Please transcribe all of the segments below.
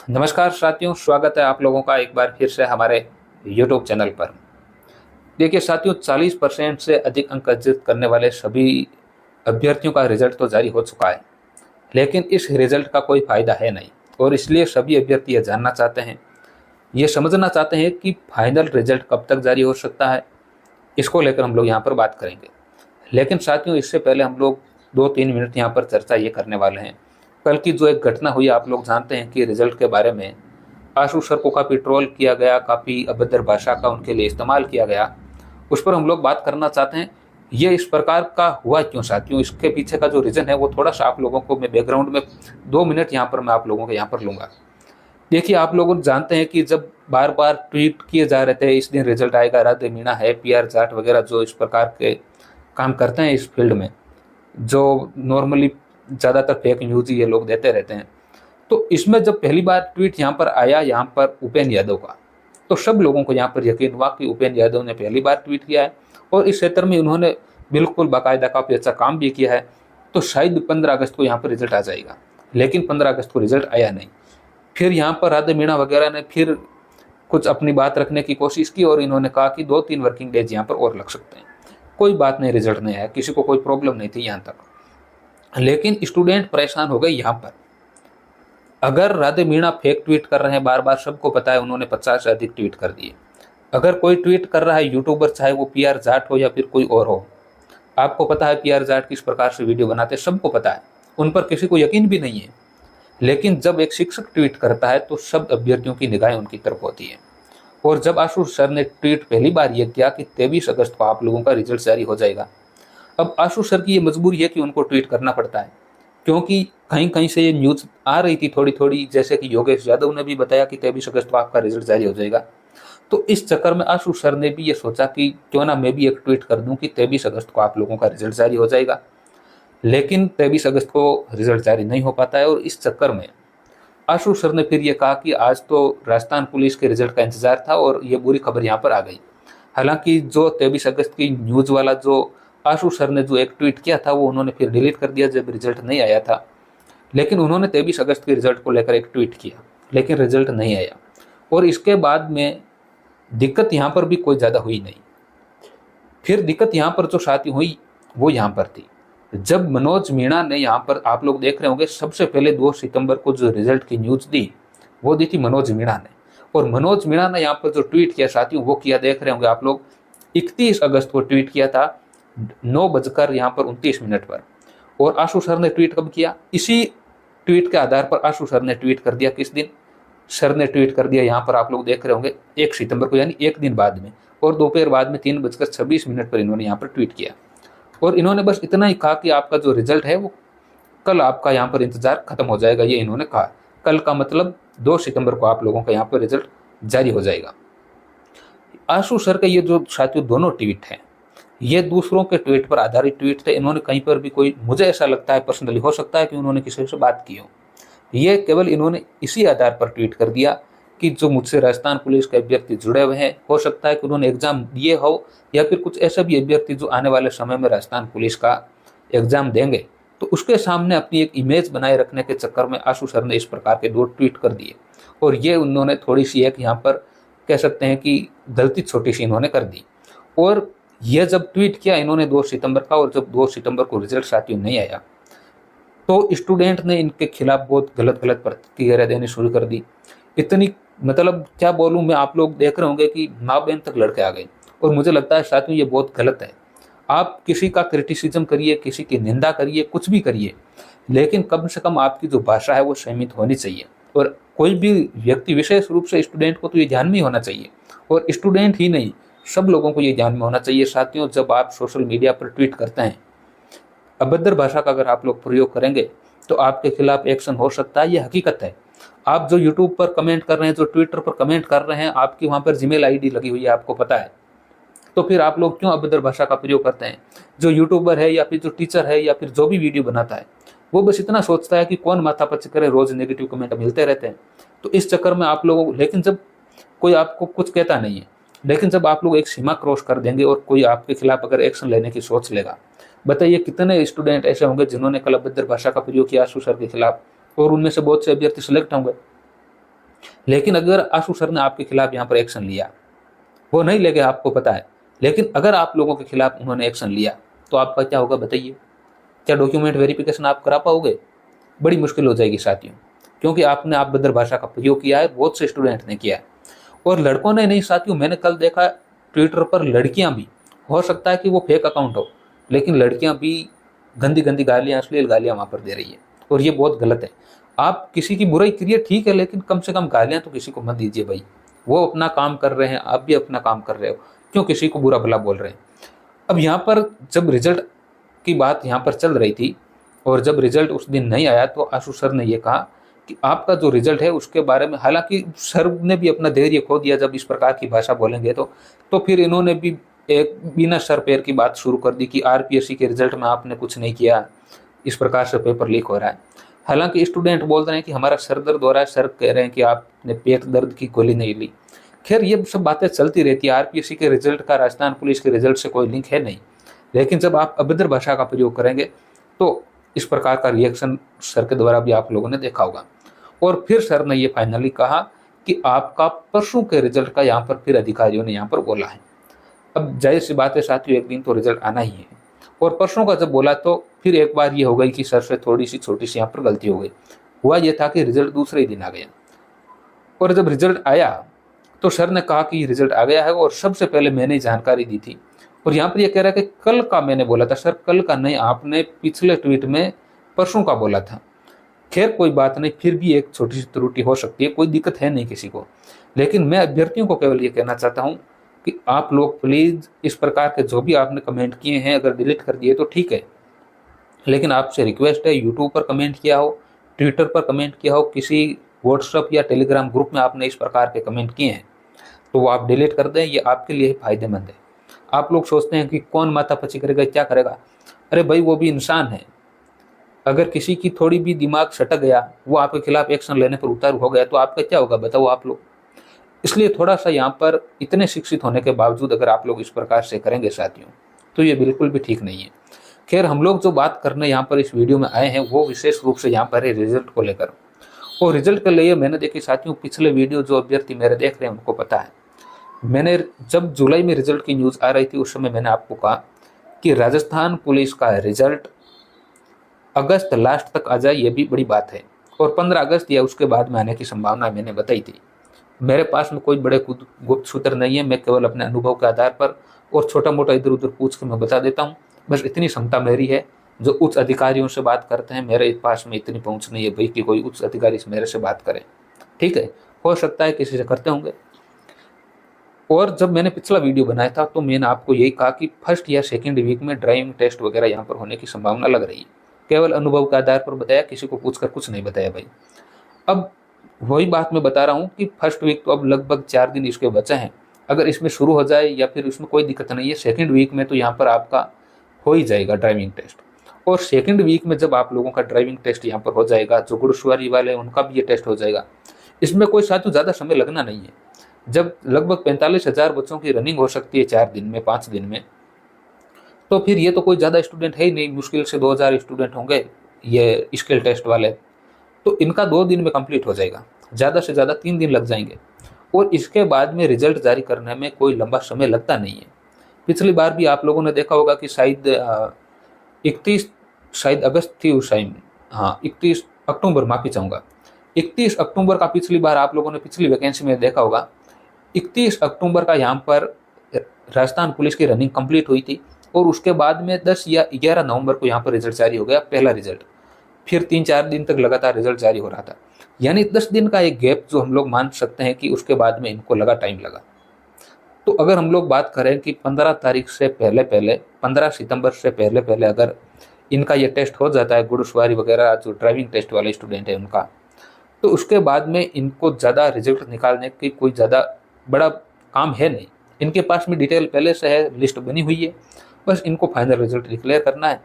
नमस्कार साथियों, स्वागत है आप लोगों का एक बार फिर से हमारे YouTube चैनल पर। देखिए साथियों, 40% से अधिक अंक अर्जित करने वाले सभी अभ्यर्थियों का रिजल्ट तो जारी हो चुका है, लेकिन इस रिजल्ट का कोई फायदा है नहीं। और इसलिए सभी अभ्यर्थी ये जानना चाहते हैं, ये समझना चाहते हैं कि फाइनल रिजल्ट कब तक जारी हो सकता है। इसको लेकर हम लोग यहाँ पर बात करेंगे। लेकिन साथियों, इससे पहले हम लोग 2-3 मिनट यहाँ पर चर्चा ये करने वाले हैं। कल की जो एक घटना हुई, आप लोग जानते हैं कि रिजल्ट के बारे में आशु सर को काफ़ी ट्रोल किया गया, काफ़ी अभद्र भाषा का उनके लिए इस्तेमाल किया गया। उस पर हम लोग बात करना चाहते हैं। ये इस प्रकार का हुआ क्यों साथियों, इसके पीछे का जो रीज़न है वो थोड़ा सा आप लोगों को मैं बैकग्राउंड में 2 मिनट यहाँ पर मैं आप लोगों के यहाँ पर लूँगा। देखिए, आप लोग जानते हैं कि जब बार बार ट्वीट किए जा रहे थे इस दिन रिजल्ट आएगा, राधे मीणा है, PR जाट वगैरह जो इस प्रकार के काम करते हैं इस फील्ड में, जो नॉर्मली ज़्यादातर फेक न्यूज़ ये लोग देते रहते हैं। तो इसमें जब पहली बार ट्वीट यहाँ पर आया, यहाँ पर उपेंद्र यादव का, तो सब लोगों को यहाँ पर यकीन हुआ कि उपेंद्र यादव ने पहली बार ट्वीट किया है और इस क्षेत्र में उन्होंने बिल्कुल बाकायदा काफ़ी अच्छा काम भी किया है। तो शायद 15 अगस्त को यहाँ पर रिजल्ट आ जाएगा, लेकिन 15 अगस्त को रिजल्ट आया नहीं। फिर यहाँ पर राधे मीणा वगैरह ने फिर कुछ अपनी बात रखने की कोशिश की और इन्होंने कहा कि 2-3 वर्किंग डेज यहाँ पर और लग सकते हैं। कोई बात नहीं, रिजल्ट नहीं आया, किसी को कोई प्रॉब्लम नहीं थी यहाँ तक। लेकिन स्टूडेंट परेशान हो गए यहाँ पर। अगर राधे मीणा फेक ट्वीट कर रहे हैं, बार बार सबको पता है, उन्होंने 50 से अधिक ट्वीट कर दिए। अगर कोई ट्वीट कर रहा है यूट्यूबर, चाहे वो PR जाट हो या फिर कोई और हो, आपको पता है PR जाट किस प्रकार से वीडियो बनाते हैं, सबको पता है, उन पर किसी को यकीन भी नहीं है। लेकिन जब एक शिक्षक ट्वीट करता है तो सब अभ्यर्थियों की निगाहें उनकी तरफ होती है। और जब आशु सर ने ट्वीट पहली बार ये किया कि 23 अगस्त को आप लोगों का रिजल्ट जारी हो जाएगा, अब आशु सर की ये मजबूरी है कि उनको ट्वीट करना पड़ता है, क्योंकि कहीं कहीं से ये न्यूज़ आ रही थी थोड़ी थोड़ी, जैसे कि योगेश यादव ने भी बताया कि 23 अगस्त को आपका रिजल्ट जारी हो जाएगा। तो इस चक्कर में आशु सर ने भी ये सोचा कि क्यों ना मैं भी एक ट्वीट कर दूं कि 23 अगस्त को आप लोगों का रिजल्ट जारी हो जाएगा। लेकिन 23 अगस्त को रिजल्ट जारी नहीं हो पाता है और इस चक्कर में आशु सर ने फिर ये कहा कि आज तो राजस्थान पुलिस के रिजल्ट का इंतजार था और ये बुरी खबर यहाँ पर आ गई। हालांकि जो 23 अगस्त की न्यूज़ वाला जो आशु सर ने जो एक ट्वीट किया था वो उन्होंने फिर डिलीट कर दिया जब रिजल्ट नहीं आया था। लेकिन उन्होंने 23 अगस्त के रिजल्ट को लेकर एक ट्वीट किया, लेकिन रिजल्ट नहीं आया। और इसके बाद में दिक्कत यहाँ पर भी कोई ज़्यादा हुई नहीं। फिर दिक्कत यहाँ पर जो साथी हुई वो यहाँ पर थी, जब मनोज मीणा ने यहाँ पर, आप लोग देख रहे होंगे, सबसे पहले 2 सितंबर को जो रिजल्ट की न्यूज़ दी वो दी थी मनोज मीणा ने। और मनोज मीणा ने यहाँ पर जो ट्वीट किया साथियों, वो किया, देख रहे होंगे आप लोग, 31 अगस्त को ट्वीट किया था 9:29 पर। और आशु सर ने ट्वीट कब किया? इसी ट्वीट के आधार पर आशु सर ने ट्वीट कर दिया। किस दिन सर ने ट्वीट कर दिया? यहाँ पर आप लोग देख रहे होंगे 1 सितंबर को, यानी एक दिन बाद में, और दोपहर बाद में 3:26 पर इन्होंने यहाँ पर ट्वीट किया। और इन्होंने बस इतना ही कहा कि आपका जो रिजल्ट है वो कल आपका यहाँ पर इंतजार खत्म हो जाएगा, ये इन्होंने कहा। कल का मतलब 2 सितंबर को आप लोगों का यहाँ पर रिजल्ट जारी हो जाएगा। आशु सर के ये जो साथियों दोनों ट्वीट हैं, ये दूसरों के ट्वीट पर आधारित ट्वीट थे। इन्होंने कहीं पर भी कोई, मुझे ऐसा लगता है पर्सनली, हो सकता है कि उन्होंने किसी से बात की हो, ये केवल इन्होंने इसी आधार पर ट्वीट कर दिया कि जो मुझसे राजस्थान पुलिस के अभ्यर्थी जुड़े हुए हैं, हो सकता है कि उन्होंने एग्जाम दिए हो, या फिर कुछ ऐसे भी अभ्यर्थी जो आने वाले समय में राजस्थान पुलिस का एग्जाम देंगे, तो उसके सामने अपनी एक इमेज बनाए रखने के चक्कर में आशु सर ने इस प्रकार के 2 ट्वीट कर दिए। और ये उन्होंने थोड़ी सी एक यहाँ पर कह सकते हैं कि गलती छोटी सी इन्होंने कर दी। और ये जब ट्वीट किया इन्होंने 2 सितंबर का, और जब 2 सितंबर को रिजल्ट साथियों नहीं आया तो स्टूडेंट ने इनके खिलाफ बहुत गलत गलत प्रतिक्रिया देनी शुरू कर दी। इतनी, मतलब क्या बोलूँ मैं, आप लोग देख रहे होंगे कि माँ बहन तक लड़के आ गए। और मुझे लगता है साथियों ये बहुत गलत है। आप किसी का क्रिटिसिज्म करिए, किसी की निंदा करिए, कुछ भी करिए, लेकिन कम से कम आपकी जो भाषा है वो संयमित होनी चाहिए। और कोई भी व्यक्ति, विशेष रूप से स्टूडेंट को तो ये ध्यान में होना चाहिए, और स्टूडेंट ही नहीं, सब लोगों को ये ध्यान में होना चाहिए साथियों, जब आप सोशल मीडिया पर ट्वीट करते हैं, अभद्र भाषा का अगर आप लोग प्रयोग करेंगे तो आपके खिलाफ एक्शन हो सकता है, ये हकीकत है। आप जो यूट्यूब पर कमेंट कर रहे हैं, जो ट्विटर पर कमेंट कर रहे हैं, आपकी वहाँ पर जीमेल आईडी लगी हुई है, आपको पता है, तो फिर आप लोग क्यों अभद्र भाषा का प्रयोग करते हैं? जो यूट्यूबर है या फिर जो टीचर है या फिर जो भी वीडियो बनाता है, वो बस इतना सोचता है कि कौन माथापच्ची करे, रोज नेगेटिव कमेंट मिलते रहते हैं। तो इस चक्कर में आप लोगों, लेकिन जब कोई आपको कुछ कहता नहीं है, लेकिन जब आप लोग एक सीमा क्रॉस कर देंगे और कोई आपके खिलाफ अगर एक्शन लेने की सोच लेगा, बताइए कितने स्टूडेंट ऐसे होंगे जिन्होंने कल अभद्र भाषा का प्रयोग किया आशु सर के खिलाफ, और उनमें से बहुत से अभ्यर्थी सिलेक्ट होंगे। लेकिन अगर आशु सर ने आपके खिलाफ यहाँ पर एक्शन लिया, वो नहीं लेंगे आपको पता है, लेकिन अगर आप लोगों के खिलाफ उन्होंने एक्शन लिया तो आपका क्या होगा बताइए? क्या डॉक्यूमेंट वेरिफिकेशन आप करा पाओगे? बड़ी मुश्किल हो जाएगी साथियों, क्योंकि आपने आप अभद्र भाषा का प्रयोग किया है, बहुत से स्टूडेंट ने किया है। और लड़कों ने नहीं साथियों, मैंने कल देखा ट्विटर पर लड़कियां भी, हो सकता है कि वो फेक अकाउंट हो, लेकिन लड़कियां भी गंदी गंदी गालियां, अश्लील गालियां वहां पर दे रही है, और ये बहुत गलत है। आप किसी की बुराई करिए ठीक है, लेकिन कम से कम गालियां तो किसी को मत दीजिए भाई। वो अपना काम कर रहे हैं, आप भी अपना काम कर रहे हो, क्यों किसी को बुरा भला बोल रहे हैं? अब यहाँ पर जब रिजल्ट की बात यहाँ पर चल रही थी, और जब रिजल्ट उस दिन नहीं आया, तो आशु सर ने ये कहा कि आपका जो रिजल्ट है उसके बारे में, हालांकि सर ने भी अपना धैर्य खो दिया जब इस प्रकार की भाषा बोलेंगे तो फिर इन्होंने भी एक बिना सर पैर की बात शुरू कर दी कि आरपीएससी के रिजल्ट में आपने कुछ नहीं किया, इस प्रकार से पेपर लीक हो रहा है। हालांकि स्टूडेंट बोल रहे हैं कि हमारा सर दर्द हो रहा है, सर कह रहे हैं कि आपने पेट दर्द की गोली नहीं ली। खैर ये सब बातें चलती रहती है, आरपीएससी के रिजल्ट का राजस्थान पुलिस के रिजल्ट से कोई लिंक है नहीं, लेकिन जब आप अभद्र भाषा का प्रयोग करेंगे तो इस प्रकार का रिएक्शन सर के द्वारा भी आप लोगों ने देखा होगा। और फिर सर ने ये फाइनली कहा कि आपका परसों के रिजल्ट का यहाँ पर फिर अधिकारियों ने यहाँ पर बोला है। अब जाहिर सी बात है साथियों, एक दिन तो रिजल्ट आना ही है, और परसों का जब बोला तो फिर एक बार ये हो गई कि सर से थोड़ी सी छोटी सी यहाँ पर गलती हो गई। हुआ ये था कि रिजल्ट दूसरे ही दिन आ गया, और जब रिजल्ट आया तो सर ने कहा कि रिजल्ट आ गया है, और सबसे पहले मैंने जानकारी दी थी। और यहाँ पर यह कह रहा है कि कल का मैंने बोला था। सर कल का नहीं, आपने पिछले ट्वीट में परसों का बोला था। खैर कोई बात नहीं, फिर भी एक छोटी सी त्रुटि हो सकती है, कोई दिक्कत है नहीं किसी को, लेकिन मैं अभ्यर्थियों को केवल ये कहना चाहता हूँ कि आप लोग प्लीज इस प्रकार के जो भी आपने कमेंट किए हैं, अगर डिलीट कर दिए तो ठीक है, लेकिन आपसे रिक्वेस्ट है, यूट्यूब पर कमेंट किया हो, ट्विटर पर कमेंट किया हो, किसी व्हाट्सएप या टेलीग्राम ग्रुप में आपने इस प्रकार के कमेंट किए हैं तो वो आप डिलीट कर दें, ये आपके लिए फायदेमंद है। आप लोग सोचते हैं कि कौन माथापच्ची करेगा, क्या करेगा? अरे भाई वो भी इंसान है, अगर किसी की थोड़ी भी दिमाग सटक गया, वो आपके खिलाफ एक्शन लेने पर उतारू हो गया, तो आपका क्या होगा बताओ आप लोग? इसलिए थोड़ा सा यहाँ पर इतने शिक्षित होने के बावजूद अगर आप लोग इस प्रकार से करेंगे साथियों, तो ये बिल्कुल भी ठीक नहीं है। खैर हम लोग जो बात करने यहाँ पर इस वीडियो में आए हैं वो विशेष रूप से यहाँ पर है रिजल्ट को लेकर। और रिजल्ट के लिए मैंने देखी साथियों, पिछले वीडियो जो अभ्यर्थी मेरे देख रहे हैं उनको पता है, मैंने जब जुलाई में रिजल्ट की न्यूज़ आ रही थी उस समय मैंने आपको कहा कि राजस्थान पुलिस का रिजल्ट अगस्त लास्ट तक आ जाए, ये भी बड़ी बात है, और 15 अगस्त या उसके बाद में आने की संभावना मैंने बताई थी। मेरे पास में कोई बड़े गुप्त सूत्र नहीं है, मैं केवल अपने अनुभव के आधार पर और छोटा मोटा इधर उधर पूछ के मैं बता देता हूँ, बस इतनी क्षमता मेरी है। जो उच्च अधिकारियों से बात करते हैं, मेरे पास में इतनी पहुँच नहीं है भाई कि कोई उच्च अधिकारी मेरे से बात करे, ठीक है, हो सकता है किसी से करते होंगे। और जब मैंने पिछला वीडियो बनाया था तो मैंने आपको यही कहा कि फर्स्ट या सेकेंड वीक में ड्राइविंग टेस्ट वगैरह यहाँ पर होने की संभावना लग रही है, केवल अनुभव के आधार पर बताया, किसी को पूछकर कुछ नहीं बताया भाई। अब वही बात मैं बता रहा हूँ कि फर्स्ट वीक तो अब लगभग 4 दिन इसके बचे हैं, अगर इसमें शुरू हो जाए या फिर इसमें कोई दिक्कत नहीं है, सेकेंड वीक में तो यहाँ पर आपका हो ही जाएगा ड्राइविंग टेस्ट। और सेकेंड वीक में जब आप लोगों का ड्राइविंग टेस्ट यहाँ पर हो जाएगा, जो घुड़सवारी वाले उनका भी ये टेस्ट हो जाएगा, इसमें कोई साथियों ज़्यादा समय लगना नहीं है। जब लगभग 45,000 बच्चों की रनिंग हो सकती है 4 दिन में, 5 दिन में, तो फिर ये तो कोई ज़्यादा स्टूडेंट है ही नहीं, मुश्किल से 2000 स्टूडेंट होंगे ये स्किल टेस्ट वाले, तो इनका 2 दिन में कंप्लीट हो जाएगा, ज़्यादा से ज़्यादा 3 दिन लग जाएंगे। और इसके बाद में रिजल्ट जारी करने में कोई लंबा समय लगता नहीं है। पिछली बार भी आप लोगों ने देखा होगा कि शायद 31 शायद अगस्त थी उस टाइम, हाँ 31 अक्टूबर, माफ़ी चाहूँगा, 31 अक्टूबर का पिछली बार आप लोगों ने पिछली वैकेंसी में देखा होगा, 31 अक्टूबर का यहाँ पर राजस्थान पुलिस की रनिंग कंप्लीट हुई थी, और उसके बाद में 10 या 11 नवंबर को यहाँ पर रिजल्ट जारी हो गया, पहला रिजल्ट। फिर 3-4 दिन तक लगातार रिजल्ट जारी हो रहा था, यानी 10 दिन का एक गैप जो हम लोग मान सकते हैं कि उसके बाद में इनको लगा, टाइम लगा। तो अगर हम लोग बात करें कि 15 तारीख से पहले पहले, 15 सितंबर से पहले पहले अगर इनका ये टेस्ट हो जाता है, घुड़सवारी वगैरह जो ड्राइविंग टेस्ट वाले स्टूडेंट हैं उनका, तो उसके बाद में इनको ज़्यादा रिजल्ट निकालने की कोई ज़्यादा बड़ा काम है नहीं। इनके पास में डिटेल पहले से है, लिस्ट बनी हुई है, बस इनको फाइनल रिजल्ट डिक्लेयर करना है।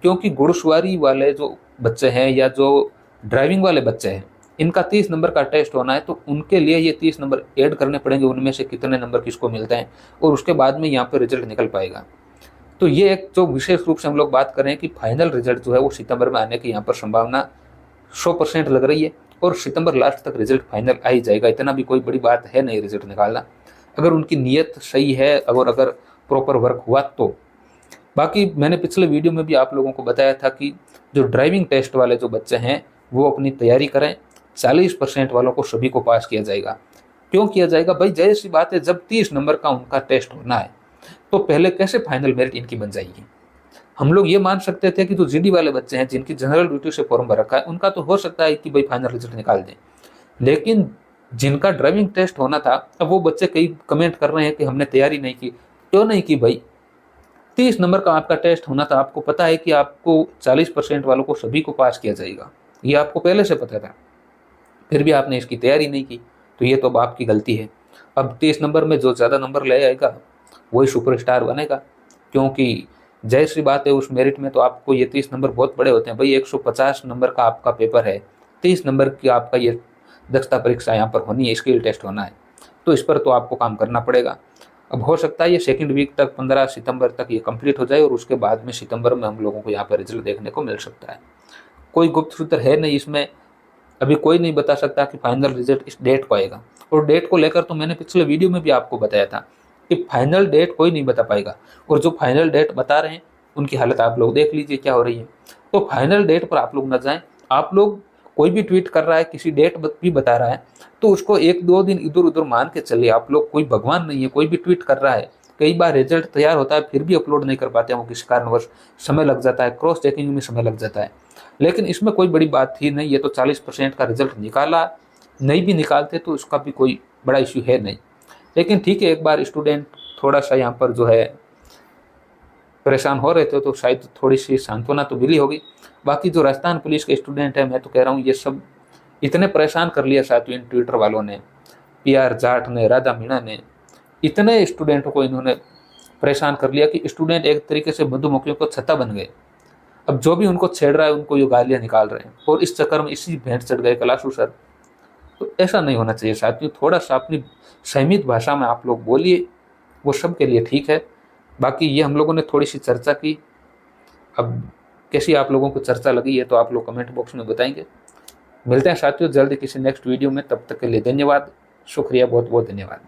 क्योंकि घुड़सवारी वाले जो बच्चे हैं या जो ड्राइविंग वाले बच्चे हैं, इनका 30 नंबर का टेस्ट होना है, तो उनके लिए ये 30 नंबर ऐड करने पड़ेंगे, उनमें से कितने नंबर किसको मिलते हैं, और उसके बाद में यहाँ पर रिजल्ट निकल पाएगा। तो ये एक जो विशेष रूप से हम लोग बात करें कि फाइनल रिजल्ट जो है वो सितंबर में आने की यहाँ पर संभावना 100% लग रही है। और सितंबर लास्ट तक रिजल्ट फाइनल आ ही जाएगा। इतना भी कोई बड़ी बात है नहीं रिजल्ट निकालना, अगर उनकी नीयत सही है और अगर प्रॉपर वर्क हुआ तो। बाकी मैंने पिछले वीडियो में भी आप लोगों को बताया था कि जो ड्राइविंग टेस्ट वाले जो बच्चे हैं वो अपनी तैयारी करें। 40% वालों को सभी को पास किया जाएगा। क्यों किया जाएगा भाई? जाहिर सी बात है, जब 30 नंबर का उनका टेस्ट होना है तो पहले कैसे फाइनल मेरिट इनकी बन जाएगी। हम लोग ये मान सकते थे कि जो जीडी वाले बच्चे हैं जिनकी जनरल ड्यूटी से फॉर्म भर रखा है उनका तो हो सकता है कि भाई फाइनल रिजल्ट निकाल दें, लेकिन जिनका ड्राइविंग टेस्ट होना था, अब वो बच्चे कई कमेंट कर रहे हैं कि हमने तैयारी नहीं की। क्यों नहीं की भाई? 30 नंबर का आपका टेस्ट होना था, आपको पता है कि आपको 40% वालों को सभी को पास किया जाएगा, ये आपको पहले से पता था, फिर भी आपने इसकी तैयारी नहीं की, तो ये तो अब आपकी गलती है। अब 30 नंबर में जो ज़्यादा नंबर ले आएगा वही सुपरस्टार बनेगा, क्योंकि जाहिर सी बात है उस मेरिट में तो आपको ये 30 नंबर बहुत बड़े होते हैं भाई। 150 नंबर का आपका पेपर है, 30 नंबर की आपका ये दक्षता परीक्षा यहाँ पर होनी है, स्किल टेस्ट होना है, तो इस पर तो आपको काम करना पड़ेगा। अब हो सकता है ये सेकंड वीक तक 15 सितंबर तक ये कंप्लीट हो जाए और उसके बाद में सितंबर में हम लोगों को यहाँ पर रिजल्ट देखने को मिल सकता है। कोई गुप्त सूत्र है नहीं इसमें, अभी कोई नहीं बता सकता कि फाइनल रिजल्ट इस डेट को आएगा। और डेट को लेकर तो मैंने पिछले वीडियो में भी आपको बताया था कि फाइनल डेट कोई नहीं बता पाएगा, और जो फाइनल डेट बता रहे हैं उनकी हालत आप लोग देख लीजिए क्या हो रही है। तो फाइनल डेट पर आप लोग न जाएं। आप लोग कोई भी ट्वीट कर रहा है, किसी डेट भी बता रहा है, तो उसको 1-2 दिन इधर उधर मान के चलिए। आप लोग कोई भगवान नहीं है, कोई भी ट्वीट कर रहा है, कई बार रिजल्ट तैयार होता है फिर भी अपलोड नहीं कर पाते हैं, वो किसी कारणवश समय लग जाता है, क्रॉस चेकिंग में समय लग जाता है। लेकिन इसमें कोई बड़ी बात थी नहीं, ये तो 40% का रिजल्ट निकाला, नहीं भी निकालते तो उसका भी कोई बड़ा इश्यू है नहीं। लेकिन ठीक है, एक बार स्टूडेंट थोड़ा सा यहाँ पर जो है परेशान हो रहे थे तो शायद थोड़ी सी सांत्वना तो मिली होगी। बाकी जो राजस्थान पुलिस के स्टूडेंट हैं, मैं तो कह रहा हूँ ये सब इतने परेशान कर लिया साथियों इन ट्विटर वालों ने, PR जाट ने, राधा मीणा ने, इतने स्टूडेंटों को इन्होंने परेशान कर लिया कि स्टूडेंट एक तरीके से मधुमक्खियों को छत्ता बन गए। अब जो भी उनको छेड़ रहा है उनको ये गालियाँ निकाल रहे हैं, और इस चक्कर में इसी भेंट चढ़ गए कलाशु सर। तो ऐसा नहीं होना चाहिए साथियों, थोड़ा सा अपनी संयमित भाषा में आप लोग बोलिए, वो सब के लिए ठीक है। बाकी ये हम लोगों ने थोड़ी सी चर्चा की, अब कैसी आप लोगों को चर्चा लगी है तो आप लोग कमेंट बॉक्स में बताएंगे। मिलते हैं साथियों जल्दी किसी नेक्स्ट वीडियो में, तब तक के लिए धन्यवाद, शुक्रिया, बहुत बहुत धन्यवाद।